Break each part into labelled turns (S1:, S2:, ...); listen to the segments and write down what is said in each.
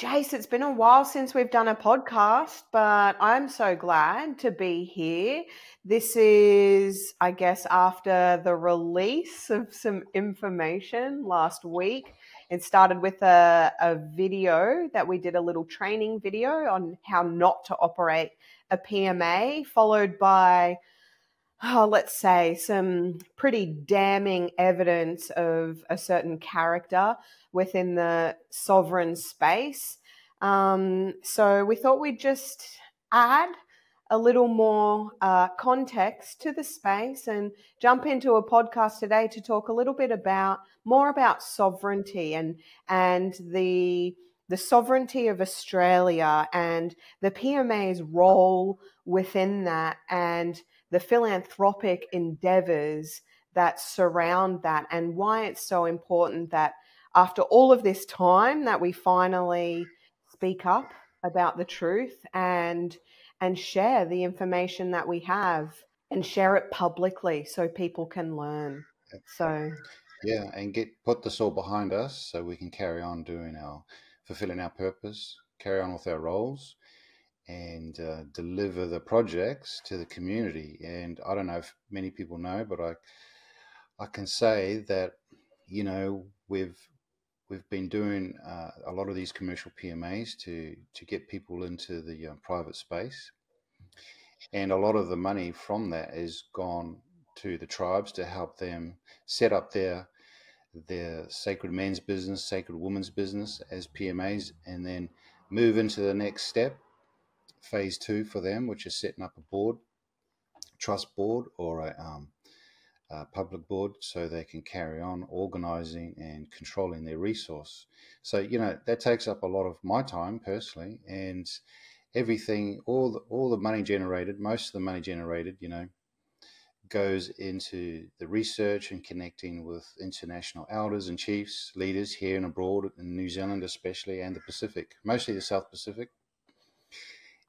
S1: Jace, it's been a while since we've done a podcast, but I'm so glad to be here. This is, I guess, after the release of some information last week. It started with a video that we did, a little training video on how not to operate a PMA, followed by let's say, some pretty damning evidence of a certain character within the sovereign space. So we thought we'd just add a little more context to the space and jump into a podcast today to talk a little bit more about sovereignty and the sovereignty of Australia and the PMA's role within that, and the philanthropic endeavors that surround that, and why it's so important that after all of this time that we finally speak up about the truth and share the information that we have and share it publicly so people can learn. So
S2: yeah, and put this all behind us so we can carry on fulfilling our purpose, carry on with our roles, and deliver the projects to the community. And I don't know if many people know, but I can say that, you know, we've been doing a lot of these commercial PMAs to get people into the private space, and a lot of the money from that is gone to the tribes to help them set up their sacred men's business, sacred women's business as PMAs, and then move into the next step, phase 2 for them, which is setting up a board, trust board, or a public board, so they can carry on organizing and controlling their resource. So, you know, that takes up a lot of my time personally, and everything, all the money generated, most of the money generated, you know, goes into the research and connecting with international elders and chiefs, leaders here and abroad, in New Zealand especially, and the Pacific, mostly the South Pacific.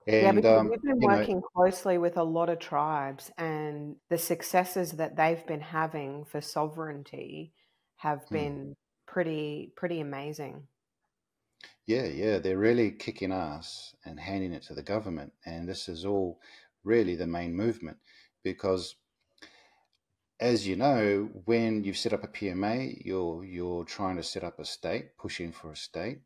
S1: yeah,
S2: And,
S1: because we've been
S2: you know,
S1: working closely with a lot of tribes, and the successes that they've been having for sovereignty have been pretty amazing.
S2: yeah, they're really kicking ass and handing it to the government. And this is all really the main movement, because as you know, when you've set up a PMA, you're trying to set up a state, pushing for a state.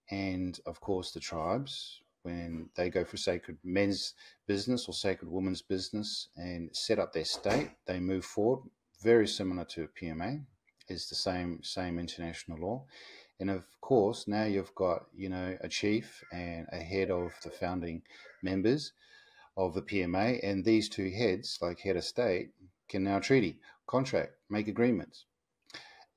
S2: And of course, the tribes, when they go for sacred men's business or sacred women's business and set up their state, they move forward. Very similar to a PMA, is the same international law. And of course, now you've got, you know, a chief and a head of the founding members of the PMA, and these two heads, like head of state, can now treaty, contract, make agreements,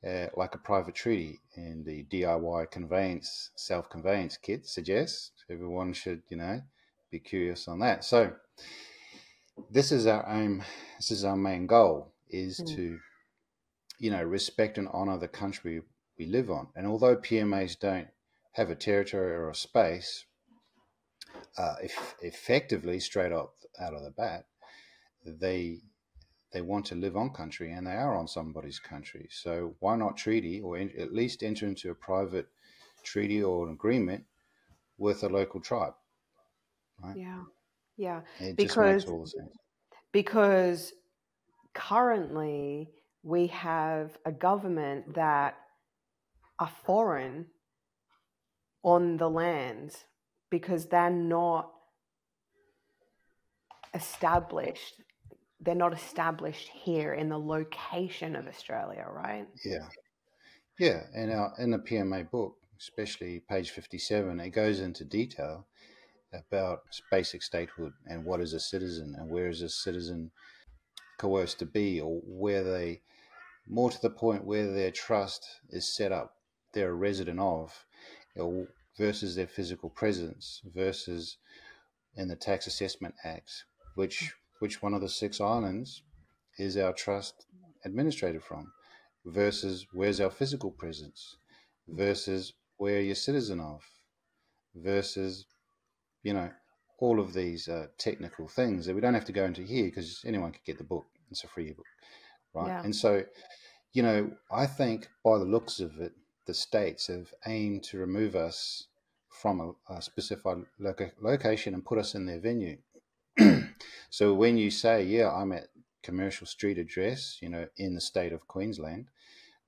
S2: like a private treaty. And the DIY conveyance, self-conveyance kit suggests everyone should, you know, be curious on that. So this is our aim. This is our main goal, is to, you know, respect and honor the country we live on. And although PMAs don't have a territory or a space, effectively, straight out of the bat, they want to live on country, and they are on somebody's country. So why not treaty, or at least enter into a private treaty or an agreement with a local tribe, right?
S1: Yeah,
S2: It just makes
S1: because
S2: all the sense.
S1: because currently we have a government that are foreign on the lands because they're not established. They're not established here in the location of Australia, right?
S2: Yeah. And in the PMA book, especially page 57, it goes into detail about basic statehood and what is a citizen and where is a citizen coerced to be, or where they, more to the point, where their trust is set up, they're a resident of, you know, versus their physical presence, versus in the Tax Assessment Act, which one of the 6 islands is our trust administrated from, versus where's our physical presence, versus where you're citizen of, versus, you know, all of these technical things that we don't have to go into here because anyone can get the book. It's a free book, right?
S1: Yeah.
S2: And so, you know, I think by the looks of it, the states have aimed to remove us from a specified location and put us in their venue. So when you say, yeah, I'm at commercial street address, in the state of Queensland,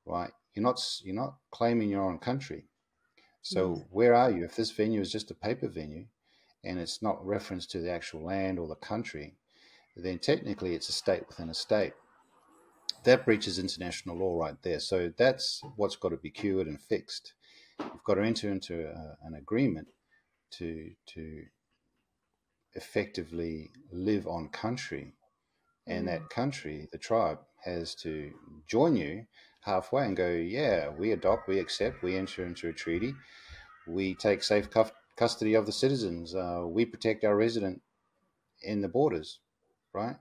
S2: right? You're not claiming your own country.
S1: Mm.
S2: So where are you? If this venue is just a paper venue and it's not reference to the actual land or the country, then technically it's a state within a state. That breaches international law right there. So that's what's got to be cured and fixed. You've got to enter into an agreement to effectively live on country, and
S1: Mm.
S2: that country, the tribe, has to join you halfway and go, yeah, we adopt, we accept, we enter into a treaty, we take safe custody of the citizens, we protect our resident in the borders, right?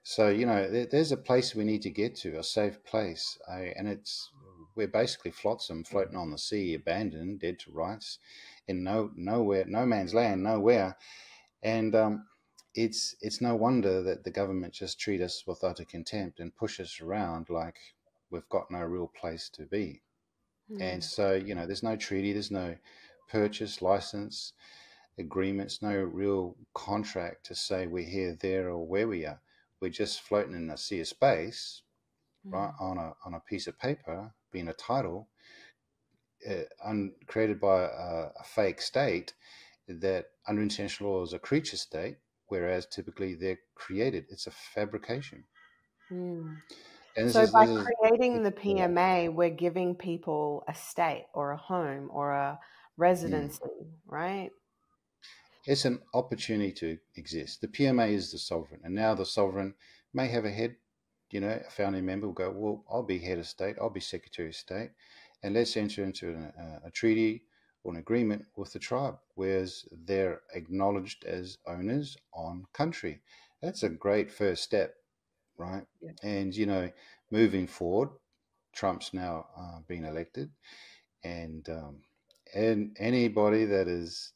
S2: So there's a place we need to get to, a safe place, and we're basically flotsam floating on the sea, abandoned, dead to rights, in nowhere, no man's land, nowhere. And it's no wonder that the government just treat us with utter contempt and push us around like we've got no real place to be. And
S1: Mm.
S2: so, there's no treaty, there's no purchase, license, agreements, no real contract to say we're here, there, or where we are. We're just floating in a sea of space, right,
S1: Mm.
S2: on a piece of paper, being a title, created by a fake state that under international law is a creature state, whereas typically they're created. It's a fabrication.
S1: Mm.
S2: And
S1: So by
S2: this is
S1: creating the PMA, we're giving people a state or a home or a
S2: mm,
S1: residency, right?
S2: it's an opportunity to exist. The PMA is the sovereign, and now the sovereign may have a head. A founding member will go, well, I'll be head of state, I'll be secretary of state, and let's enter into a treaty or an agreement with the tribe, whereas they're acknowledged as owners on country. That's a great first step, right?
S1: Yeah.
S2: And moving forward, Trump's now been elected, and anybody that is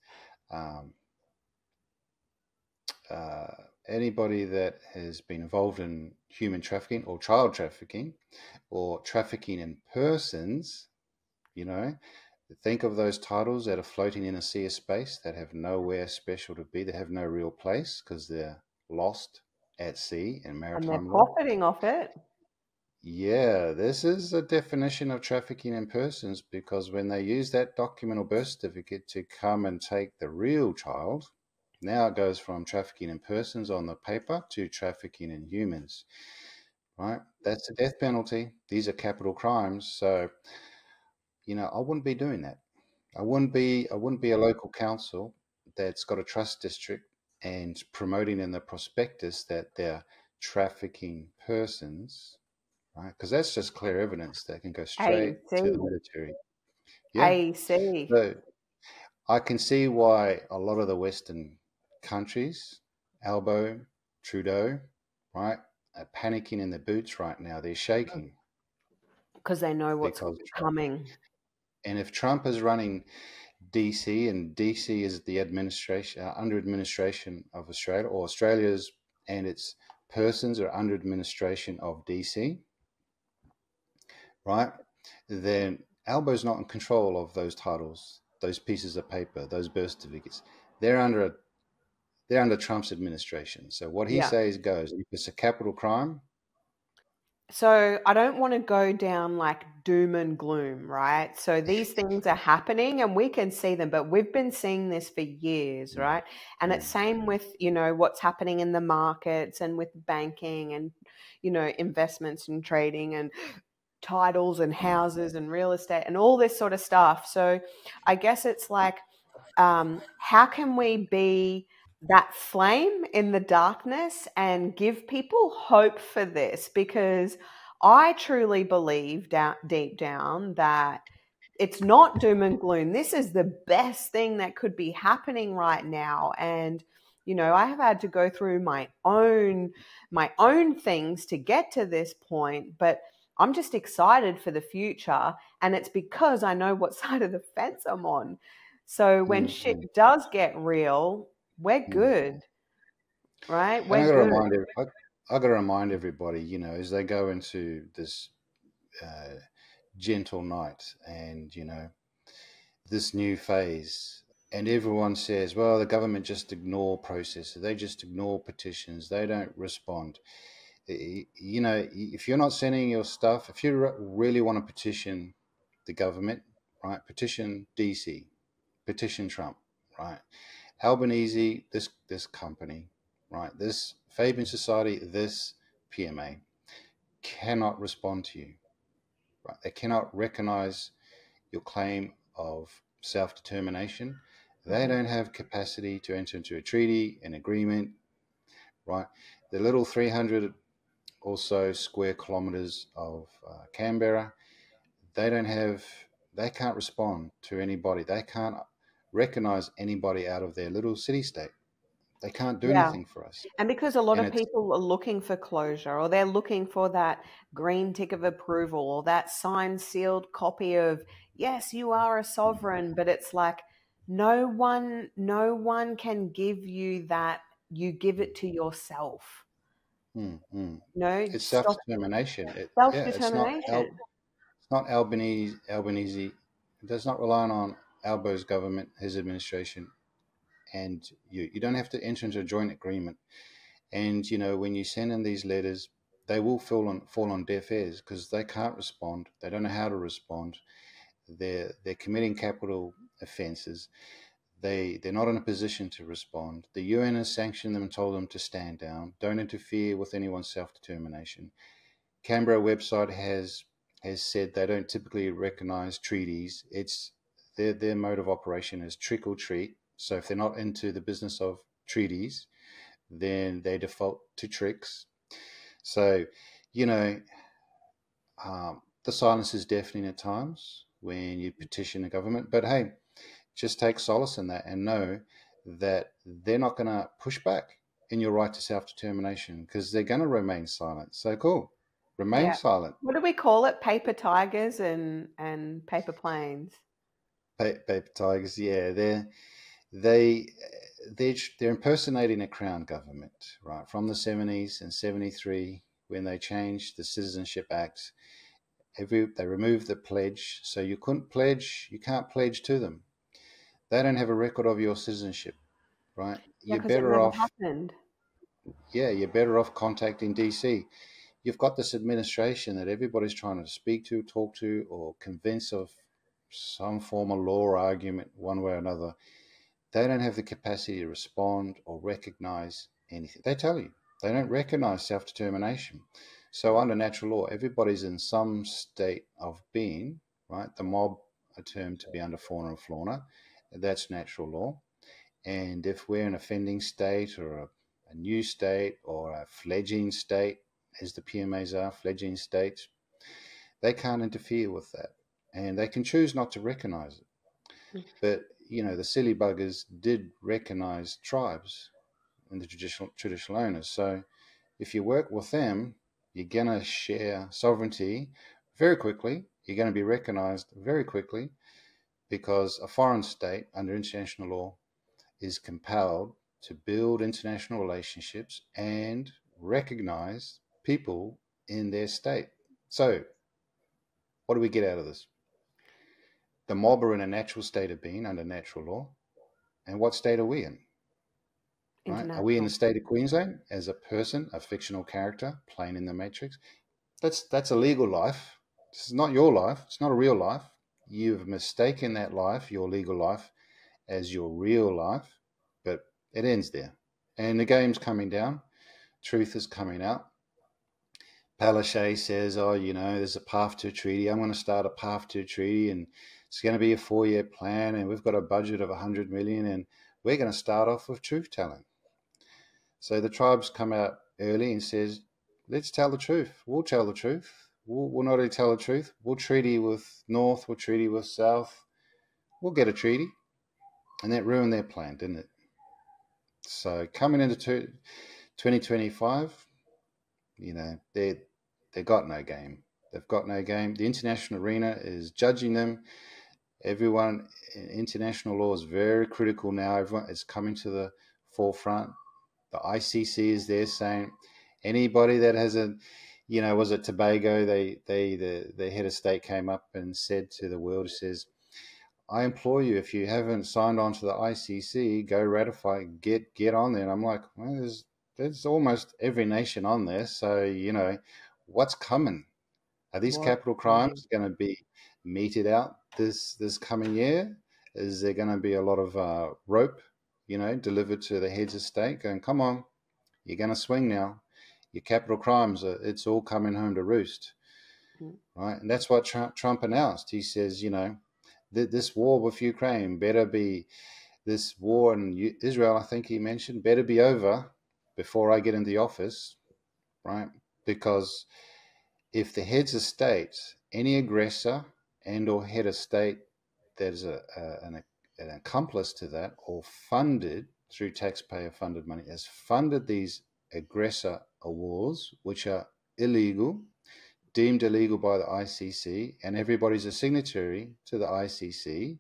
S2: um, uh, anybody that has been involved in human trafficking or child trafficking or trafficking in persons, you know, think of those titles that are floating in a sea of space that have nowhere special to be, that have no real place because they're lost at sea in
S1: And they're
S2: maritime law.
S1: profiting off it.
S2: Yeah, this is a definition of trafficking in persons, because when they use that document or birth certificate to come and take the real child, now it goes from trafficking in persons on the paper to trafficking in humans, right? That's a death penalty. These are capital crimes. So, I wouldn't be doing that. I wouldn't be a local council that's got a trust district and promoting in the prospectus that they're trafficking persons, right? Because that's just clear evidence that can go straight to the
S1: AEC.
S2: military. Yeah.
S1: AEC.
S2: So I can see why a lot of the Western countries, Albo, Trudeau, right, are panicking in their boots right now. They're shaking
S1: Because they know what's
S2: because
S1: coming.
S2: and if Trump is running DC, and DC is the administration under administration of Australia, or Australia's and its persons are under administration of DC, right? Then Albo's not in control of those titles, those pieces of paper, those birth certificates. They're under they're under Trump's administration. So what he
S1: Yeah.
S2: says goes. If it's a capital crime,
S1: So I don't want to go down like doom and gloom, right? So these things are happening and we can see them, but we've been seeing this for years,
S2: mm,
S1: right? And it's
S2: mm,
S1: same with, what's happening in the markets and with banking and, investments and trading and titles and
S2: mm,
S1: houses and real estate and all this sort of stuff. So I guess it's like, how can we be that flame in the darkness and give people hope for this? Because I truly believe deep down that it's not doom and gloom. This is the best thing that could be happening right now. And, I have had to go through my own things to get to this point, but I'm just excited for the future. And it's because I know what side of the fence I'm on. So when
S2: mm,
S1: shit
S2: mm,
S1: does get real, we're
S2: mm.
S1: good, right?
S2: And
S1: We're good.
S2: I got to remind everybody, as they go into this gentle night and this new phase. And everyone says, well, the government just ignore processes. They just ignore petitions. They don't respond. You know, if you're not sending your stuff, if you really want to petition the government, right, petition DC, petition Trump, right, Albanese, this company, right, this Fabian Society, this PMA cannot respond to you, right? They cannot recognize your claim of self-determination. They don't have capacity to enter into a treaty, an agreement, right? The little 300 or so square kilometers of Canberra, they can't respond to anybody. They can't recognize anybody out of their little city-state. They can't do
S1: Yeah.
S2: anything for us.
S1: And because a lot
S2: And
S1: of people are looking for closure, or they're looking for that green tick of approval, or that signed, sealed copy of, yes, you are a sovereign, but it's like no one can give you that. You give it to yourself. No,
S2: it's
S1: stop.
S2: self-determination.
S1: Self-determination.
S2: It's not Albanese. It does not rely on Albo's government, his administration, and you don't have to enter into a joint agreement. And you know, when you send in these letters, they will fall on deaf ears because they can't respond. They don't know how to respond. They're committing capital offences. They're not in a position to respond. The UN has sanctioned them and told them to stand down. Don't interfere with anyone's self-determination. Canberra website has said they don't typically recognise treaties. It's their mode of operation is trick or treat. So if they're not into the business of treaties, then they default to tricks. So, you know, the silence is deafening at times when you petition the government. But hey, just take solace in that and know that they're not going to push back in your right to self-determination because they're going to remain silent. So cool. Remain silent.
S1: What do we call it? Paper tigers and paper planes.
S2: Paper tigers, yeah. They're impersonating a crown government, right? From the 70s and 73, when they changed the Citizenship Act, they removed the pledge, so you can't pledge to them. They don't have a record of your citizenship, right?
S1: Yeah, because it never happened.
S2: Yeah, you're better off contacting DC. You've got this administration that everybody's trying to speak to, talk to, or convince of some form of law or argument one way or another. They don't have the capacity to respond or recognize anything. They tell you they don't recognize self-determination. So under natural law, everybody's in some state of being, right? The mob are termed to be under fauna and flora. That's natural law. And if we're an offending state or a new state or a fledgling state, as the PMAs are, fledgling states, they can't interfere with that. And they can choose not to recognize it. But, you know, the silly buggers did recognize tribes and the traditional owners. So if you work with them, you're going to share sovereignty very quickly. You're going to be recognized very quickly because a foreign state under international law is compelled to build international relationships and recognize people in their state. So what do we get out of this? The mob are in a natural state of being under natural law. And what state are we in? Right? Are we in the state of Queensland as a person, a fictional character playing in the Matrix? That's a legal life. This is not your life. It's not a real life. You've mistaken that life, your legal life, as your real life, but it ends there. And the game's coming down. Truth is coming out. Palaszczuk says, oh, you know, there's a path to a treaty. I'm going to start a path to a treaty, and it's going to be a 4-year plan, and we've got a budget of 100 million, and we're going to start off with truth-telling. So the tribes come out early and says, let's tell the truth. We'll tell the truth. We'll not only tell the truth, we'll treaty with North, we'll treaty with South. We'll get a treaty. And that ruined their plan, didn't it? So coming into 2025, you know, they've got no game. They've got no game. The international arena is judging them. Everyone in international law is very critical now. Everyone is coming to the forefront. The ICC is there saying anybody that has a, you know, was it Tobago? The head of state came up and said to the world, says, I implore you, if you haven't signed on to the ICC, go ratify, get on there. And I'm like, well, there's almost every nation on there. So, what's coming? Are these
S1: What's
S2: capital
S1: coming?
S2: crimes going to be meted out this coming year? Is there going to be a lot of rope, delivered to the heads of state going, come on, you're going to swing now. Your capital crimes, it's all coming home to roost,
S1: Mm.
S2: right? And that's what Trump announced. He says, this war with Ukraine better be, this war in Israel, I think he mentioned, better be over before I get into the office, right? Because if the heads of state, any aggressor and or head of state that is an accomplice to that or funded through taxpayer-funded money, has funded these aggressor wars, which are illegal, deemed illegal by the ICC, and everybody's a signatory to the ICC,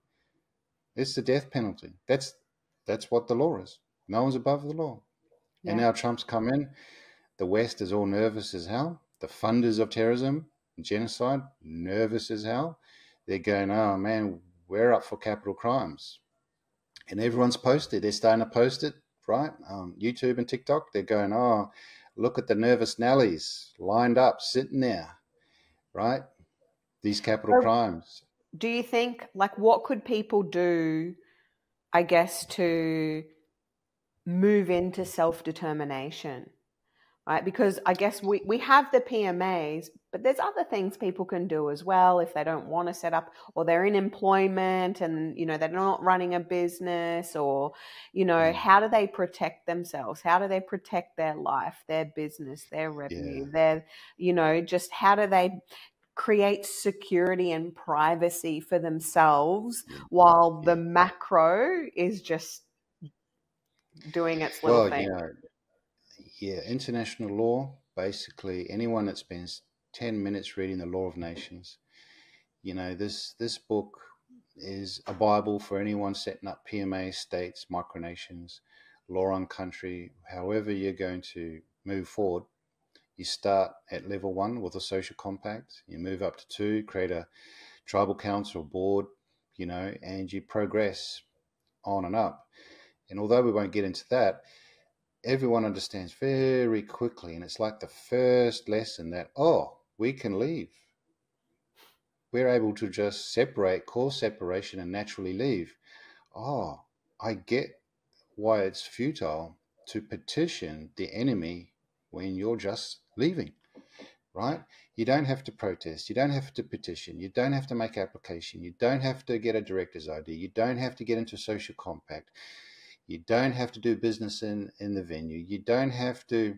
S2: it's the death penalty. That's what the law is. No one's above the law. And
S1: Yeah.
S2: now Trump's come in. The West is all nervous as hell. The funders of terrorism and genocide, nervous as hell. They're going, oh man, we're up for capital crimes. And everyone's posted. They're starting to post it, right? YouTube and TikTok, they're going, oh, look at the nervous Nellies lined up, sitting there, right? These capital
S1: So
S2: crimes.
S1: do you think, like, what could people do, I guess, to move into self-determination? Right? Because I guess we have the PMAs, but there's other things people can do as well if they don't want to set up, or they're in employment and, they're not running a business, or, how do they protect themselves? How do they protect their life, their business, their revenue,
S2: Yeah.
S1: just how do they create security and privacy for themselves while the
S2: Yeah.
S1: macro is just doing its little
S2: Well,
S1: thing?
S2: international law, basically anyone that spends 10 minutes reading the Law of Nations, this book is a Bible for anyone setting up PMA states, micronations, law on country, however you're going to move forward. You start at level 1 with a social compact, you move up to 2, create a tribal council board, and you progress on and up. And although we won't get into that, everyone understands very quickly, and it's like the first lesson that, we can leave. We're able to just separate, cause separation, and naturally leave. I get why it's futile to petition the enemy when you're just leaving, right? You don't have to protest. You don't have to petition. You don't have to make application. You don't have to get a director's ID. You don't have to get into social compact. You don't have to do business in the venue. You don't have to,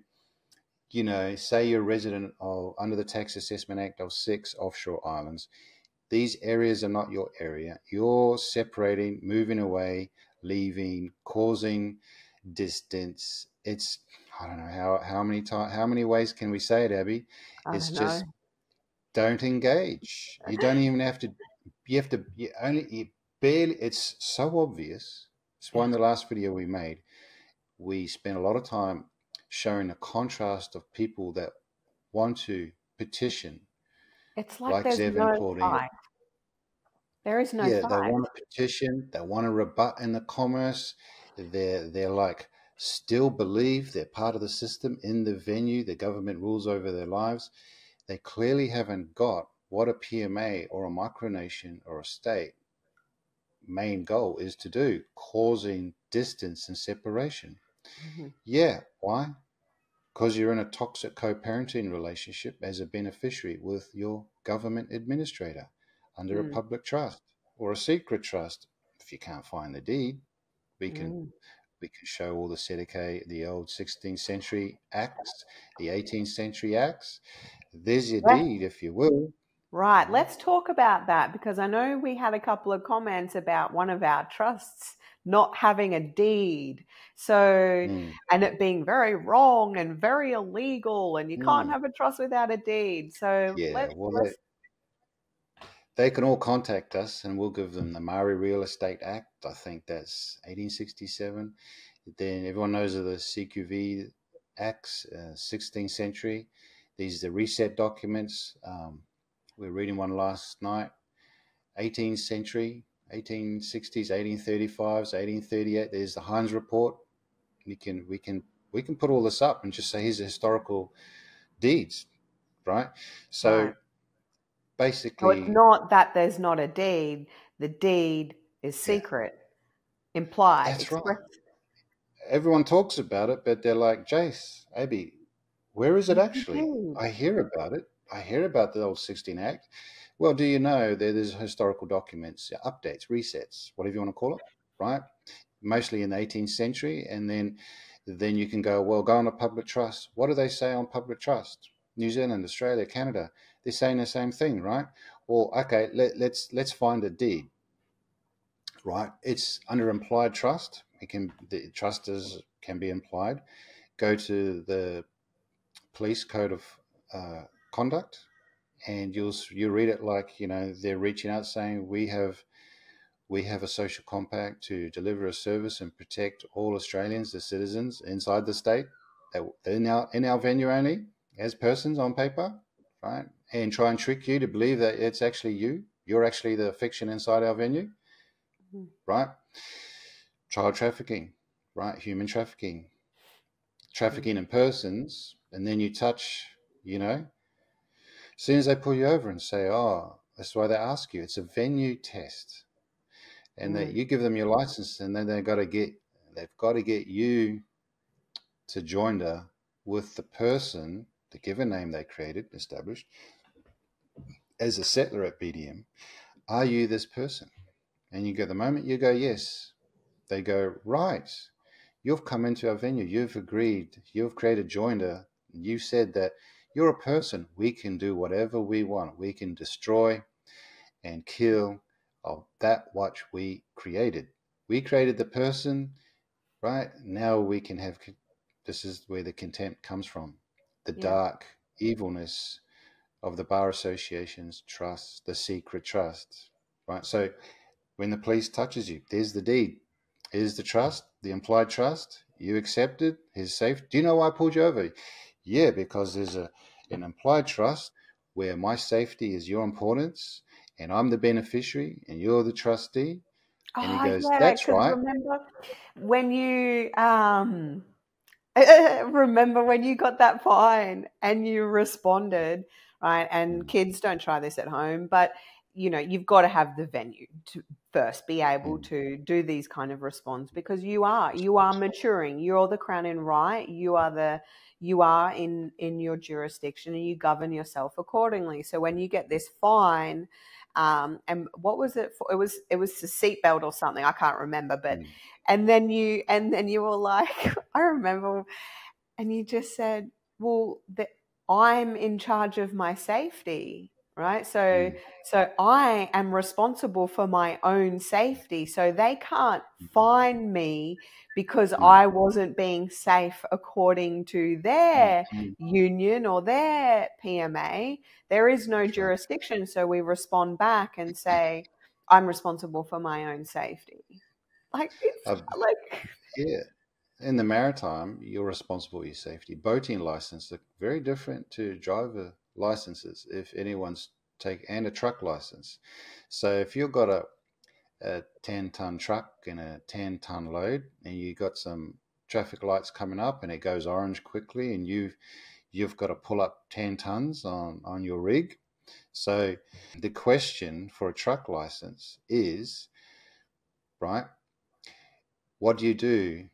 S2: say you're a resident of under the Tax Assessment Act of 6 offshore islands. These areas are not your area. You're separating, moving away, leaving, causing distance. It's, I don't know how many ways can we say it, Abby?
S1: I
S2: It's
S1: don't know.
S2: just don't engage. You don't even have to. You barely. It's so obvious. It's why
S1: Yeah.
S2: in the last video we made, we spent a lot of time showing the contrast of people that want to petition,
S1: It's like
S2: like
S1: there's
S2: Zev and
S1: no
S2: Claudine.
S1: fight. There is no
S2: Yeah, they
S1: fight.
S2: want to petition, they want to rebut in the commerce. They're like still believe they're part of the system in the venue, the government rules over their lives. They clearly haven't got what a PMA or a micronation or a state main goal is to do, causing distance and separation.
S1: Mm-hmm.
S2: Yeah, why? Because you're in a toxic co-parenting relationship as a beneficiary with your government administrator under a
S1: Mm.
S2: public trust or a secret trust. If you can't find the deed, we can
S1: Mm.
S2: show all the Sedeke, the old 16th century acts, the 18th century acts. There's your
S1: Let-
S2: deed, if you will.
S1: Right. Let's talk about that, because I know we had a couple of comments about one of our trusts not having a deed. So,
S2: Mm,
S1: and it being very wrong and very illegal, and you can't
S2: mm.
S1: have a trust without a deed. So
S2: Yeah, well,
S1: let's
S2: they can all contact us and we'll give them the Maori Real Estate Act. I think that's 1867. Then everyone knows of the CQV Acts, 16th century. These are the reset documents. We're reading one last night, 18th century, 1860s, 1835s, 1838. There's the Hines Report. We can put all this up and just say here's the historical deeds, right? So
S1: Right. So it's
S2: basically,
S1: not that there's not a deed. The deed is
S2: yeah,
S1: secret, implied,
S2: that's right.
S1: expressed.
S2: Everyone talks about it, but they're like, Jace, Abby, where is it
S1: Where's the
S2: actually?
S1: deed?
S2: I hear about it. I hear about the old 16 Act. Well, do you know there's historical documents, updates, resets, whatever you want to call it, right? Mostly in the 18th century, and then you can go, well, go on a public trust. What do they say on public trust? New Zealand, Australia, Canada, they're saying the same thing, right? Well, okay, let's find a deed, right? It's under implied trust. The trusters can be implied. Go to the police code of conduct, and you read it like, they're reaching out saying we have a social compact to deliver a service and protect all Australians, the citizens inside the state, that they're now in our venue only as persons on paper, right? And try and trick you to believe that it's actually you. You're actually the fiction inside our venue, right? Child trafficking, right? Human trafficking, trafficking in persons, and then you touch, as soon as they pull you over and say, oh, that's why they ask you. It's a venue test. And that you give them your license, and then they've got to get you to joinder with the person, the given name they created, established as a settler at BDM. Are you this person? And you go, the moment you go yes, they go, right, you've come into our venue, you've agreed, you've created joinder, you said that you're a person, we can do whatever we want, we can destroy and kill of that which we created. We created the person, right? Now we can have, this is where the contempt comes from, the dark evilness of the bar association's trust, the secret trust, right? So when the police touches you, there's the deed. Here's the trust, the implied trust. You accepted, here's safe. Do you know why I pulled you over? Yeah, because there's an implied trust where my safety is your importance, and I'm the beneficiary and you're the trustee. And he goes, that's
S1: Because
S2: right.
S1: remember when you remember when you got that fine and you responded, right? And kids, don't try this at home, but you've got to have the venue to first be able to do these kind of response, because you are maturing. You're the crown and right. You are in your jurisdiction, and you govern yourself accordingly. So when you get this fine, and what was it for? It was the seatbelt or something. I can't remember, but and then you were like, I remember, and you just said, well, I'm in charge of my safety, right? So I am responsible for my own safety. So they can't fine me because I wasn't being safe according to their union or their PMA. There is no jurisdiction. So we respond back and say, I'm responsible for my own safety. Like, it's
S2: Yeah. In the maritime, you're responsible for your safety. Boating license are very different to driver licenses, if anyone's and a truck license. So if you've got a 10-ton truck and a 10-ton load, and you got some traffic lights coming up and it goes orange quickly, and you've got to pull up 10 tons on your rig. So the question for a truck license is, right, what do you do?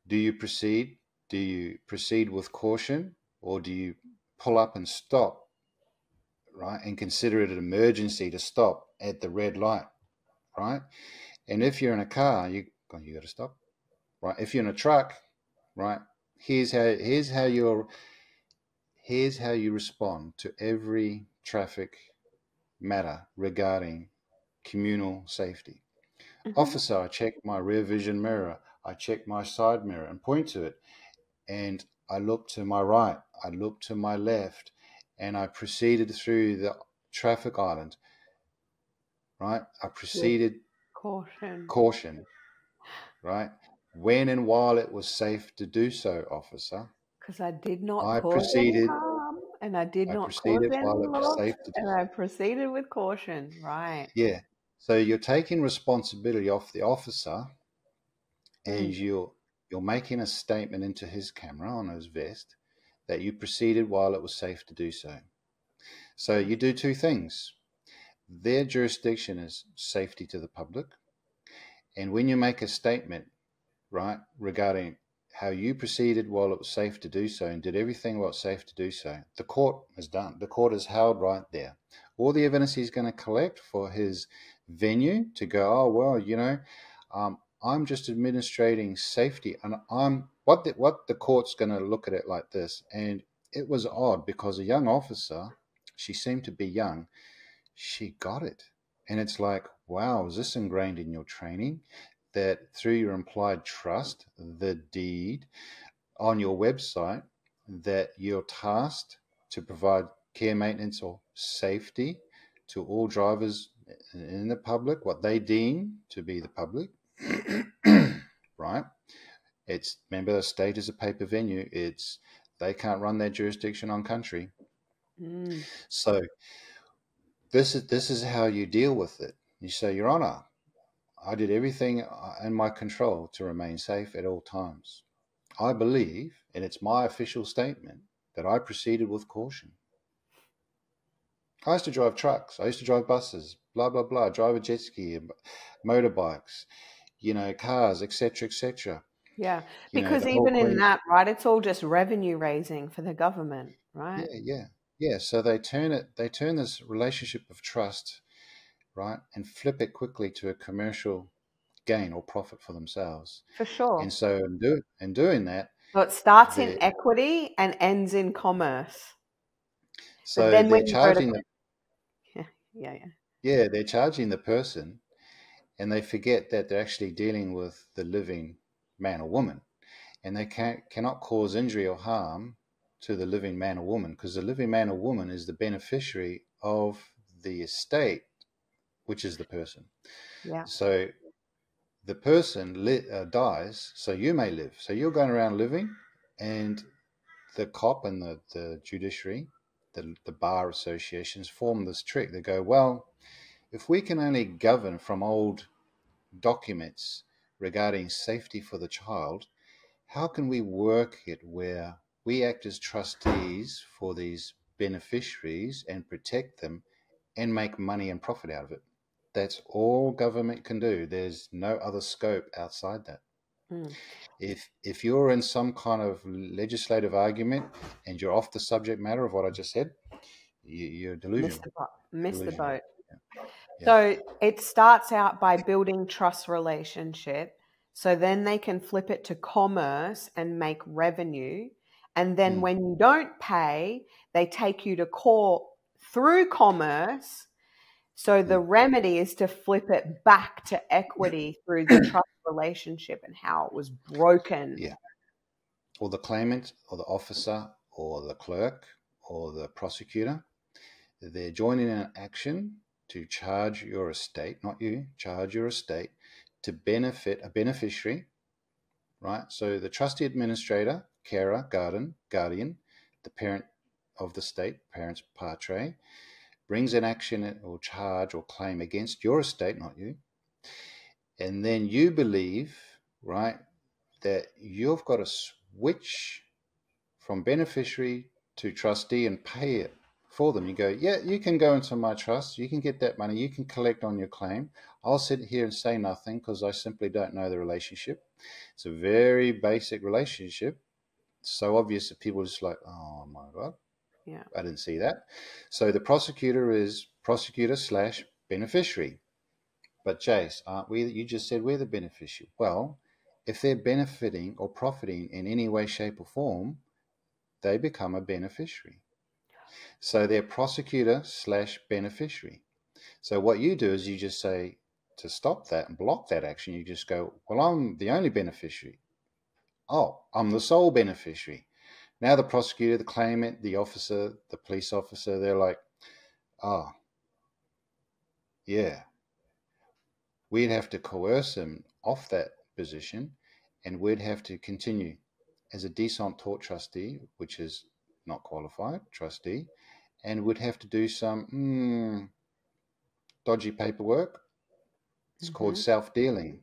S2: Do you proceed? Do you proceed with caution, or do you pull up and stop, right, and consider it an emergency to stop at the red light, right? And if you're in a car, you got to stop, right? If you're in a truck, right, here's how you respond to every traffic matter regarding communal safety. Officer, I check my rear vision mirror, I check my side mirror and point to it, and I look to my right, I look to my left, and I proceeded through the traffic island, right? I proceeded caution, right? When and while it was safe to do so, officer.
S1: Because I did not
S2: I
S1: cause any
S2: proceeded
S1: harm, and I did not cause
S2: proceeded
S1: any
S2: while it was
S1: loss,
S2: safe to do
S1: and
S2: so.
S1: I proceeded with caution, right?
S2: Yeah. So you're taking responsibility off the officer, and you're making a statement into his camera on his vest that you proceeded while it was safe to do so. So you do two things. Their jurisdiction is safety to the public. And when you make a statement, right, regarding how you proceeded while it was safe to do so and did everything while it's safe to do so, the court is done. The court is held right there. All the evidence he's going to collect for his venue to go, oh, well, you know, I'm just administrating safety, and what the court's going to look at it like this. And it was odd because a young officer, she seemed to be young, she got it. And it's like, wow, is this ingrained in your training? That through your implied trust, the deed on your website, that you're tasked to provide care, maintenance, or safety to all drivers in the public, what they deem to be the public, right? It's, remember, the state is a paper venue. They can't run their jurisdiction on country. So this is how you deal with it. You say, Your Honor, I did everything in my control to remain safe at all times. I believe, and it's my official statement, that I proceeded with caution. I used to drive trucks. I used to drive buses, blah, blah, blah, drive a jet ski, motorbikes, you know, cars, etc., etc.
S1: Yeah,
S2: You know,
S1: because
S2: the whole
S1: even in
S2: Queen.
S1: that, right, it's all just revenue raising for the government, right?
S2: Yeah. So they turn this relationship of trust, right, and flip it quickly to a commercial gain or profit for themselves.
S1: For sure.
S2: And so in doing that,
S1: So it starts in equity and ends in commerce.
S2: So
S1: but then
S2: they're
S1: when you go to
S2: charging they're charging the person, and they forget that they're actually dealing with the living man or woman, and they cannot cause injury or harm to the living man or woman, because the living man or woman is the beneficiary of the estate, which is the person.
S1: Yeah.
S2: So the person dies, so you may live. So you're going around living, and the cop and the judiciary, the bar associations form this trick. They go, well, if we can only govern from old documents regarding safety for the child, how can we work it where we act as trustees for these beneficiaries and protect them and make money and profit out of it? That's all government can do. There's no other scope outside that. If you're in some kind of legislative argument and you're off the subject matter of what I just said, you're delusional.
S1: Miss the boat.
S2: Yeah.
S1: So it starts out by building trust relationship. So then they can flip it to commerce and make revenue. And then when you don't pay, they take you to court through commerce. So the remedy is to flip it back to equity through the trust relationship and how it was broken.
S2: Yeah. Or the claimant or the officer or the clerk or the prosecutor, they're joining an action to charge your estate, not you, charge your estate to benefit a beneficiary, right? So the trustee administrator, carer, guardian, the parent of the state, parents patres, brings an action or charge or claim against your estate, not you. And then you believe, right, that you've got to switch from beneficiary to trustee and pay it for them. You go, yeah, you can go into my trust, you can get that money, you can collect on your claim. I'll sit here and say nothing because I simply don't know the relationship. It's a very basic relationship. So obvious that people are just like, oh my God,
S1: yeah,
S2: I didn't see that. So the prosecutor is prosecutor/beneficiary. But Jace, aren't we? You just said we're the beneficiary. Well, if they're benefiting or profiting in any way, shape, or form, they become a beneficiary. So they're prosecutor/beneficiary. So what you do is you just say, to stop that and block that action, you just go, well, I'm the only beneficiary. Oh, I'm the sole beneficiary. Now the prosecutor, the claimant, the officer, the police officer, they're like, oh, yeah. We'd have to coerce him off that position, and we'd have to continue as a decent tort trustee, which is not qualified trustee, and would have to do some dodgy paperwork It's called self-dealing.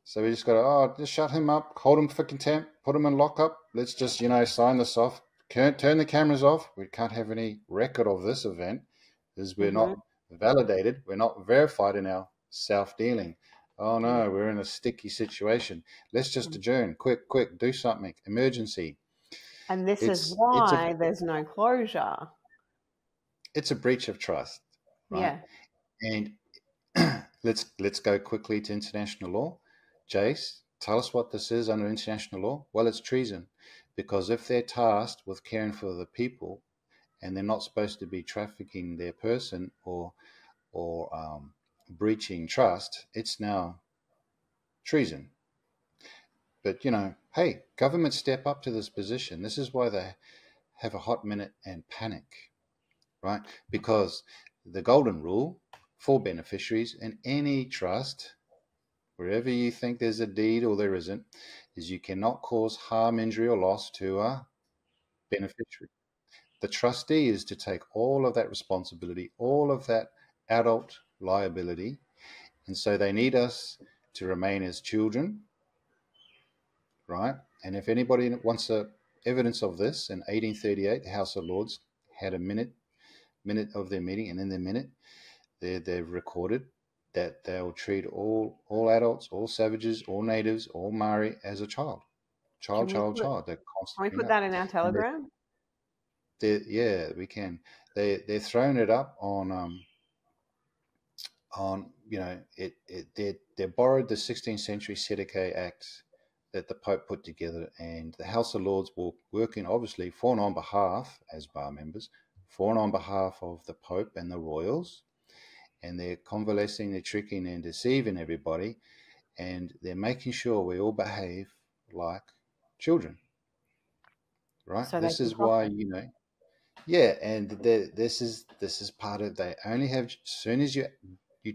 S2: So we just got to, just shut him up, hold him for contempt, put him in lockup. Let's just, sign this off. Turn the cameras off. We can't have any record of this event because we're not validated. We're not verified in our self-dealing. Oh no, we're in a sticky situation. Let's just adjourn. Quick, do something. Emergency.
S1: And this is why there's no closure.
S2: It's a breach of trust, right?
S1: Yeah.
S2: And let's go quickly to international law. Jace, tell us what this is under international law. Well, it's treason, because if they're tasked with caring for the people and they're not supposed to be trafficking their person or breaching trust, it's now treason. But, hey, governments step up to this position. This is why they have a hot minute and panic, right? Because the golden rule for beneficiaries in any trust, wherever you think there's a deed or there isn't, is you cannot cause harm, injury, or loss to a beneficiary. The trustee is to take all of that responsibility, all of that adult liability, and so they need us to remain as children, right? And if anybody wants evidence of this, in 1838, the House of Lords had a minute of their meeting, and in their minute, they've recorded that they'll treat all adults, all savages, all natives, all Maori as a child. Child. They're
S1: constantly. Can we put that in our Telegram?
S2: Yeah, we can. They're throwing it up on they borrowed the 16th century Sedeke Act that the Pope put together, and the House of Lords were working obviously for and on behalf, as bar members, for and on behalf of the Pope and the royals, and they're convalescing, they're tricking and deceiving everybody, and they're making sure we all behave like children, right? So this is why, and this is part of, they only have, as soon as you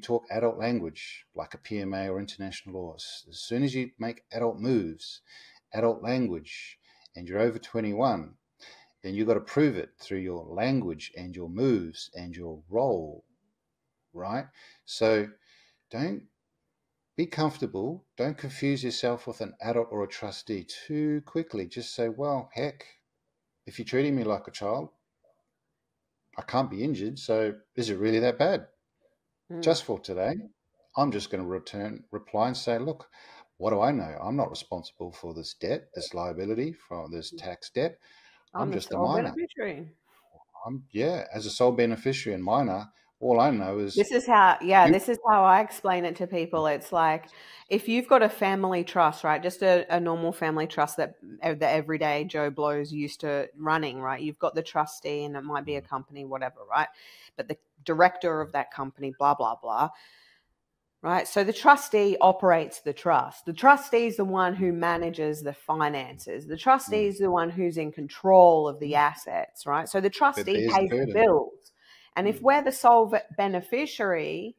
S2: talk adult language, like a PMA or international law, as soon as you make adult moves, adult language, and you're over 21, then you've got to prove it through your language and your moves and your role, right? So don't be comfortable. Don't confuse yourself with an adult or a trustee too quickly. Just say, well, heck, if you're treating me like a child, I can't be injured, so is it really that bad? Just for today, I'm just going to reply and say, look, what do I know? I'm not responsible for this debt, this liability, for this tax debt. I'm just a minor. Beneficiary. As a sole beneficiary and minor, all I know is...
S1: This is how I explain it to people. It's like, if you've got a family trust, right, just a normal family trust that the everyday Joe Blows used to running, right, you've got the trustee, and it might be a company, whatever, right, but the director of that company, blah, blah, blah, right? So the trustee operates the trust. The trustee is the one who manages the finances. The trustee is the one who's in control of the assets, right? So the trustee pays the bills. And if we're the sole beneficiary,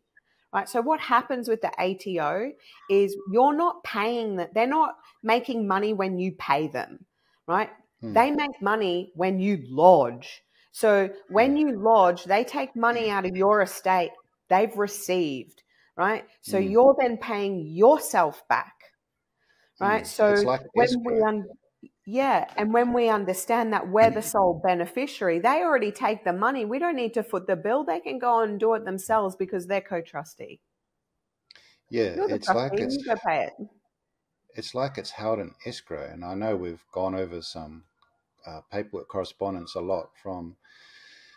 S1: right, so what happens with the ATO is you're not paying them. They're not making money when you pay them, right? They make money when you lodge. So when you lodge, they take money out of your estate they've received, right? So you're then paying yourself back, right? So
S2: it's like
S1: and when we understand that we're the sole beneficiary, they already take the money. We don't need to foot the bill. They can go and do it themselves because they're co-trustee.
S2: Yeah,
S1: it's like you go pay it.
S2: It's like it's held in escrow, and I know we've gone over some paperwork correspondence a lot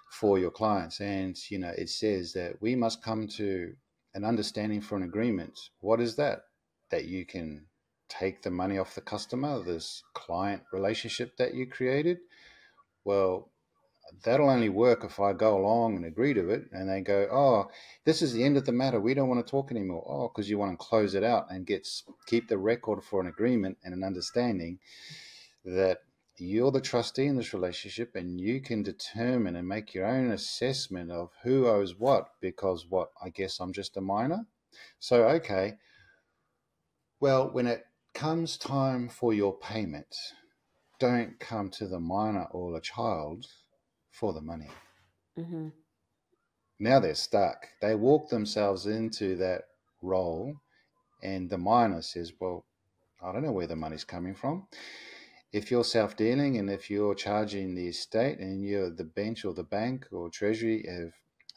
S2: for your clients, and it says that we must come to an understanding for an agreement. What is that? That you can take the money off the customer, this client relationship that you created? Well, that'll only work if I go along and agree to it, and they go, oh, this is the end of the matter, we don't want to talk anymore. Oh, because you want to close it out and keep the record for an agreement and an understanding that you're the trustee in this relationship, and you can determine and make your own assessment of who owes what, because I guess I'm just a minor. So, okay, well, when it comes time for your payment, don't come to the minor or the child for the money. Now they're stuck. They walk themselves into that role, and the miner says, well, I don't know where the money's coming from. If you're self-dealing and if you're charging the estate and you're the bench or the bank or treasury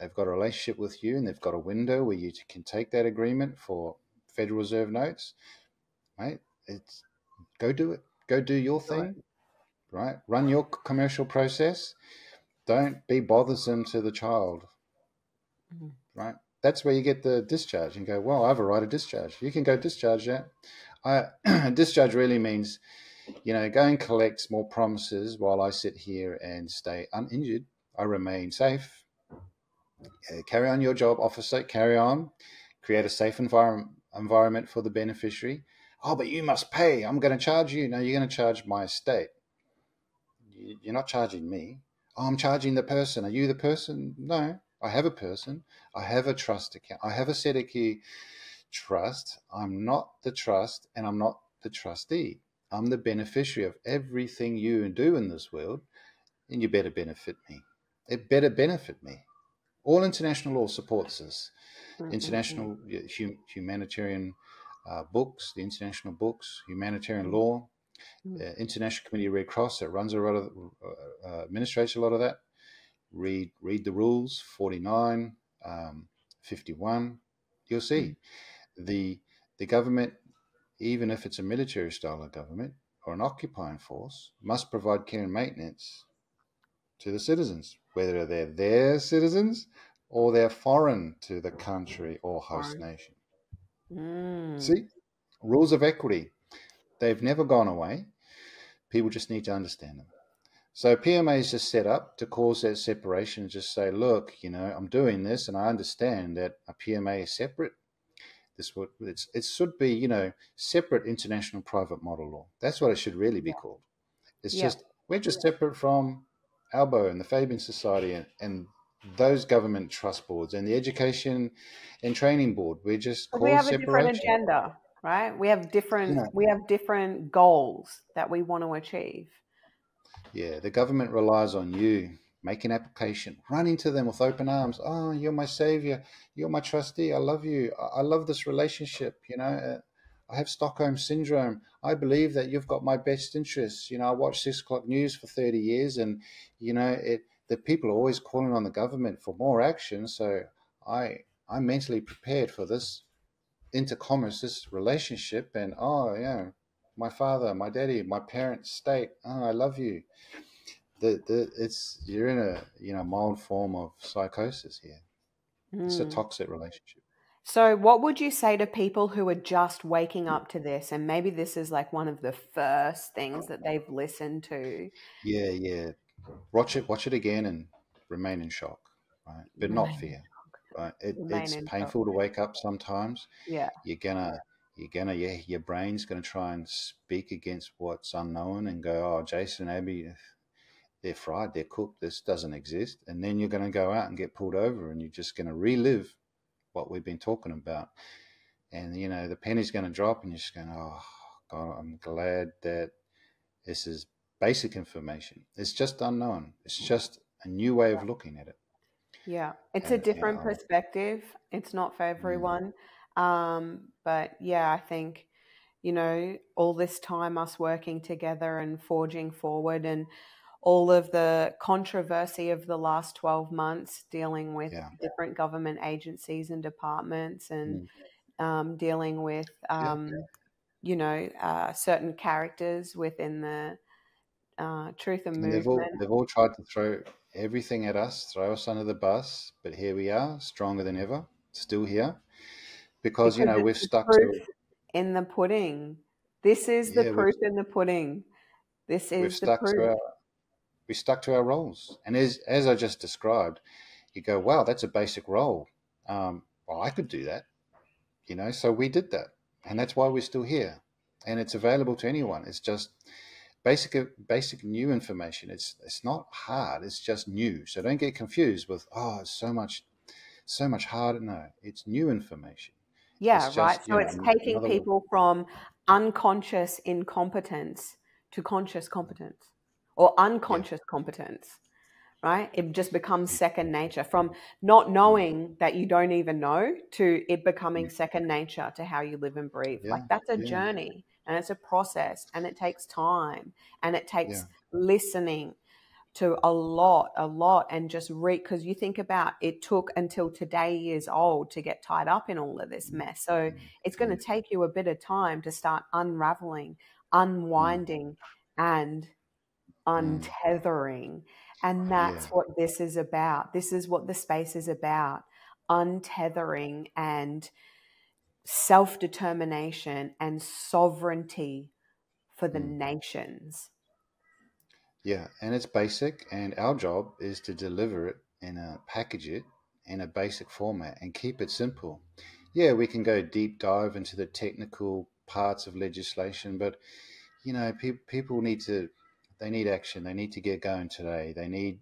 S2: have got a relationship with you and they've got a window where you can take that agreement for Federal Reserve notes, right? It's go do it. Go do your thing, right? Run your commercial process. Don't be bothersome to the child, right? That's where you get the discharge and go, well, I have a right of discharge. You can go discharge that. Discharge really means, go and collect small promises while I sit here and stay uninjured. I remain safe. Carry on your job, officer. Carry on. Create a safe environment for the beneficiary. Oh, but you must pay. I'm going to charge you. No, you're going to charge my estate. You're not charging me. Oh, I'm charging the person. Are you the person? No, I have a person. I have a trust account. I have a Sedeki trust. I'm not the trust and I'm not the trustee. I'm the beneficiary of everything you do in this world, and you better benefit me. It better benefit me. All international law supports this. International humanitarian books, the international books, humanitarian law, International Committee Red Cross that runs a lot of, administrates a lot of that. Read the rules, 49, 51. You'll see the government, even if it's a military style of government or an occupying force, must provide care and maintenance to the citizens, whether they're their citizens or they're foreign to the country or host nation. See, rules of equity, they've never gone away. People just need to understand them. So PMA is just set up to cause that separation and just say, look, I'm doing this and I understand that a PMA is separate. It should be, separate international private model law. That's what it should really be called. It's we're just separate from ALBO and the Fabian Society and those government trust boards and the Education and Training Board. We're just called separation.
S1: We have a different agenda, right? We have different goals that we want to achieve.
S2: Yeah, the government relies on you. Make an application. Run into them with open arms. Oh, you're my savior. You're my trustee. I love you. I love this relationship. I have Stockholm syndrome. I believe that you've got my best interests. I watched 6 o'clock news for 30 years and, the people are always calling on the government for more action. So I'm mentally prepared for this intercommerce, this relationship. And, my father, my daddy, my parents, state, oh, I love you. You're in a mild form of psychosis here. It's a toxic relationship.
S1: So what would you say to people who are just waking up to this, and maybe this is like one of the first things that they've listened to?
S2: Yeah. Watch it again and remain in shock, right? But not fear, right? It's painful to wake up sometimes.
S1: Yeah.
S2: Your brain's gonna try and speak against what's unknown and go, oh, Jason, Abbey, they're fried, they're cooked, this doesn't exist. And then you're going to go out and get pulled over and you're just going to relive what we've been talking about. And, the penny's going to drop and you're just going, oh, God, I'm glad that this is basic information. It's just unknown. It's just a new way of looking at it.
S1: Yeah, it's a different perspective. It's not for everyone. But, yeah, I think, all this time us working together and forging forward and all of the controversy of the last 12 months dealing with different government agencies and departments and dealing with, certain characters within the truth and movement.
S2: They've all tried to throw everything at us, throw us under the bus, but here we are, stronger than ever, still here. Because we've stuck to
S1: in the pudding. This is the proof in the pudding. This is the proof.
S2: We stuck to our roles. And as I just described, you go, wow, that's a basic role. Well, I could do that, so we did that. And that's why we're still here. And it's available to anyone. It's just basic new information. It's not hard. It's just new. So don't get confused with, oh, it's so much harder. No, it's new information.
S1: Yeah, it's right. So it's taking people from unconscious incompetence to conscious competence. Or unconscious competence, right? It just becomes second nature, from not knowing that you don't even know to it becoming second nature to how you live and breathe.
S2: Yeah,
S1: Like that's a
S2: yeah,
S1: journey and it's a process and it takes time and it
S2: yeah,
S1: takes listening to a lot, and just read, because you think about it took until today years old to get tied up in all of this mess. So
S2: mm,
S1: it's going to
S2: mm,
S1: take you a bit of time to start unraveling,
S2: mm,
S1: unwinding, and
S2: mm.
S1: untethering. And that's
S2: Yeah,
S1: what this is about. This is what the space is about: untethering and self determination and sovereignty for the
S2: mm.
S1: nations.
S2: Yeah, and it's basic, and our job is to deliver it package it in a basic format and keep it simple. Yeah, we can go deep dive into the technical parts of legislation, but people need to, they need action. They need to get going today. They need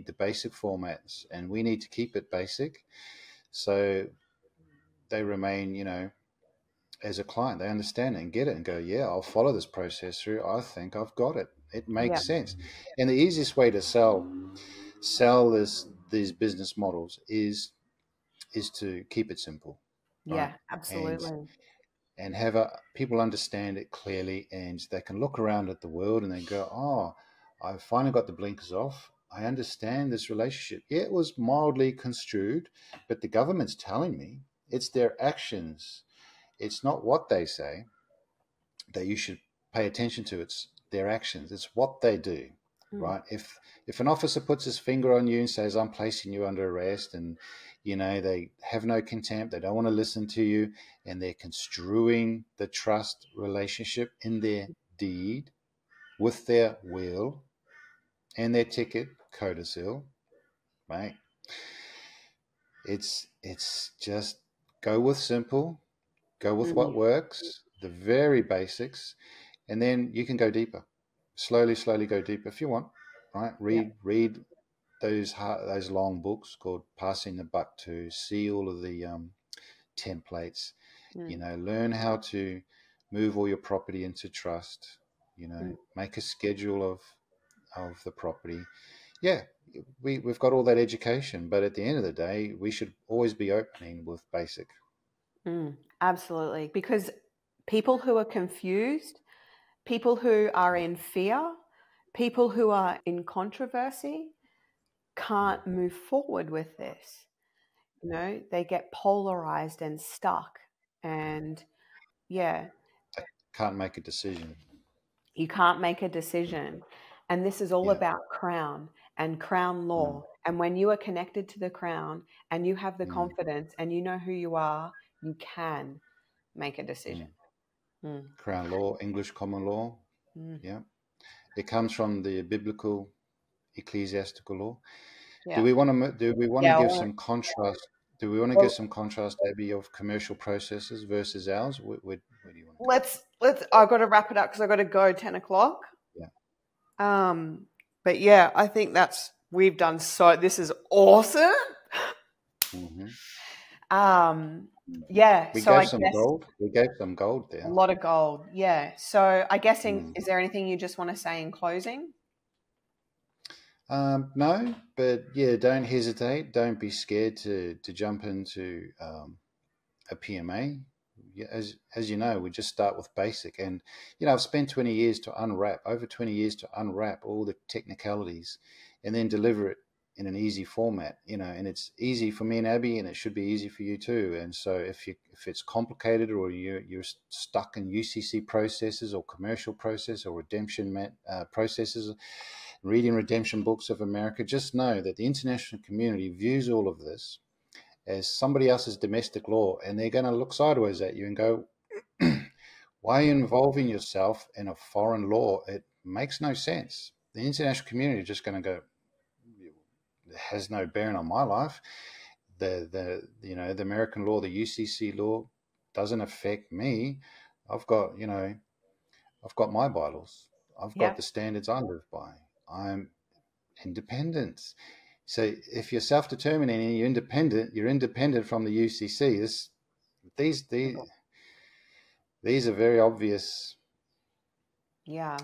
S2: the basic formats, and we need to keep it basic so they remain, as a client, they understand it and get it and go, yeah, I'll follow this process through. I think I've got it. It
S1: Yeah,
S2: makes sense. And the easiest way to sell these business models is to keep it simple, right?
S1: yeah,
S2: And
S1: absolutely.
S2: have people understand it clearly, and they can look around at the world and they go, oh, I finally got the blinkers off. I understand this relationship. Yeah, it was mildly construed, but the government's telling me it's their actions. It's not what they say that you should pay attention to. It's their actions. It's what they do,
S1: Mm,
S2: right? If an officer puts his finger on you and says, I'm placing you under arrest, and they have no contempt, they don't want to listen to you, and they're construing the trust relationship in their deed with their will and their ticket codicil, right? It's just go with simple, go with what
S1: mm,
S2: works, the very basics, and then you can go deeper. Slowly go deeper if you want. Right?
S1: yeah.
S2: Read those long books called Passing the Buck to see all of the templates.
S1: Mm,
S2: Learn how to move all your property into trust.
S1: mm.
S2: Make a schedule of the property. Yeah, we've got all that education, but at the end of the day, we should always be opening with basic.
S1: Absolutely. Because people who are confused, people who are in fear, people who are in controversy can't move forward with this. They get polarized and stuck. And yeah,
S2: Can't make a decision.
S1: you can't make a decision. And this is all
S2: Yeah.
S1: about crown and crown
S2: Mm,
S1: law. And when you are connected to the crown and you have the
S2: mm,
S1: confidence and you know who you are, you can make a decision.
S2: mm.
S1: Mm,
S2: Crown law, English common law.
S1: mm.
S2: Yeah. It comes from the biblical ecclesiastical law. Do
S1: Yeah.
S2: we want to
S1: Yeah.
S2: give some contrast? Do we want to give
S1: Well,
S2: some contrast, Abby, of commercial processes versus ours? Where do you want to go?
S1: let's. I've got to wrap it up because I've got to go 10 o'clock.
S2: Yeah.
S1: Um, but yeah, I think we've done so. This is awesome.
S2: Hmm.
S1: Um, yeah.
S2: We
S1: So
S2: gave
S1: I
S2: some
S1: guess
S2: gold. We gave some gold
S1: a
S2: there.
S1: lot of gold. Yeah. So I guess
S2: Mm.
S1: is there anything you just want to say in closing?
S2: No, but yeah, don't hesitate. Don't be scared to jump into a PMA. Yeah, as you know, we just start with basic, and I've spent 20 years to unwrap, over 20 years to unwrap all the technicalities, and then deliver it in an easy format. And it's easy for me and Abby, and it should be easy for you too. And so if it's complicated, or you're stuck in UCC processes or commercial process or redemption processes, reading redemption books of America, just know that the international community views all of this as somebody else's domestic law, and they're going to look sideways at you and go, why are you involving yourself in a foreign law? It makes no sense. The international community is just going to go, it has no bearing on my life. The American law, the UCC law doesn't affect me. I've got, I've got my bylaws. I've got
S1: Yeah.
S2: the standards I live by. I'm independent. So if you're self-determining and you're independent from the UCC. These these these are very obvious,
S1: Yeah.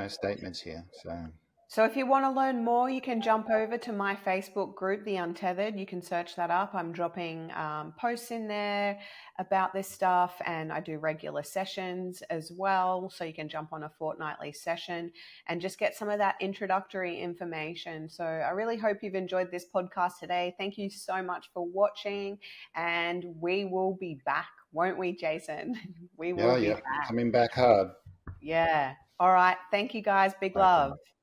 S2: statements here. So
S1: So if you want to learn more, you can jump over to my Facebook group, The Untethered. You can search that up. I'm dropping posts in there about this stuff, and I do regular sessions as well. So you can jump on a fortnightly session and just get some of that introductory information. So I really hope you've enjoyed this podcast today. Thank you so much for watching, and we will be back, won't we, Jason? We will be
S2: Yeah,
S1: back.
S2: coming back hard.
S1: Yeah. All right. Thank you, guys. Big
S2: No
S1: love.
S2: problem.